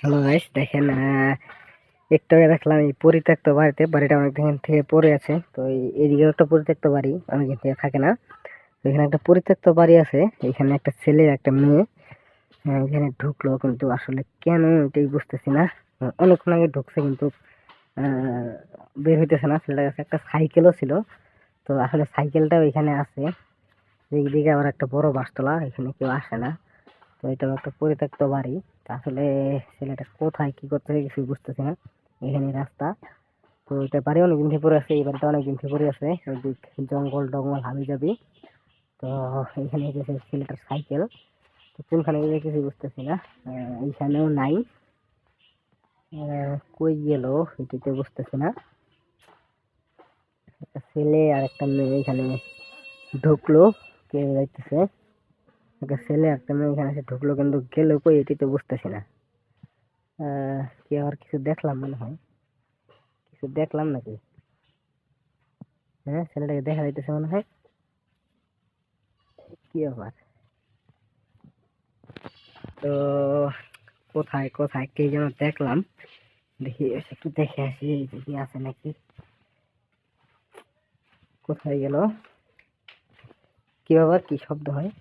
Hello guys, দেখেন একটু আগে দেখলাম এই পরিত্যক্ত বাড়িটা অনেকদিন থেকে পড়ে আছে। তো এইদিকে একটা পরিত্যক্ত বাড়ি অনেকদিন থেকে থাকে না। তো এখানে একটা পরিত্যক্ত বাড়ি আছে, এখানে একটা ছেলে একটা মেয়ে এখানে ঢুকলো, কিন্তু আসলে কেন এটাই বুঝতেছি না। অনেকক্ষণ আগে ঢুকছে কিন্তু আহ, বের হইতেছে না। ছেলেটার কাছে একটা সাইকেলও ছিল, তো আসলে সাইকেলটাও এখানে আছে। এইদিকে আবার একটা বড় বাসতলা, এখানে কেউ আসে না। তো এটা একটা পরিত্যক্ত বাড়ি। তো আসলে ছেলেটা কোথায় কি করতেছে কিছুই বুঝতেছি না। এখানে রাস্তা। তো এটা বাড়ি অনেকদিন থেকে পড়ে আছে, এই বাড়িটা অনেকদিন থেকে পড়ে আছে, ওইদিক জঙ্গল টঙ্গল হাবি যাবি। তো এখানে যে ছেলেটার সাইকেল, তো কোনখানে গেছে কিছুই বুঝতেছি না। এইখানেও নাই। কই গেল এটাতে বুঝতেছি না। একটা ছেলে আর একটা মেয়ে এখানে ঢুকলো, কে যাইতেছে। একটা ছেলে একটা মেয়ে এখানে এসে ঢুকলো, কিন্তু গেল কই এটি তো বুঝতেছি না। কি আর কিছু দেখলাম মনে হয়, কিছু দেখলাম নাকি? হ্যাঁ, ছেলেটাকে দেখা যাইতেছে মনে হয়। কি ব্যাপার? তো কোথায় কোথায় কে যেন দেখলাম, দেখি একটু দেখে আসি দেখি আছে নাকি। কোথায় গেল? কি ব্যাপার, কি শব্দ হয়?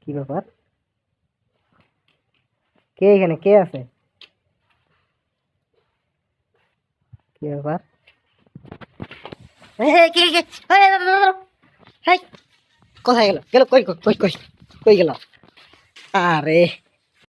কি ব্যাপার? কে এখানে, কে আছে? কি ব্যাপার? এই, কে কে? এই, দাঁড়াও, দাঁড়াও। এই, কোথায় গেল? গেল কই কই কই কই? কই গেল? আরে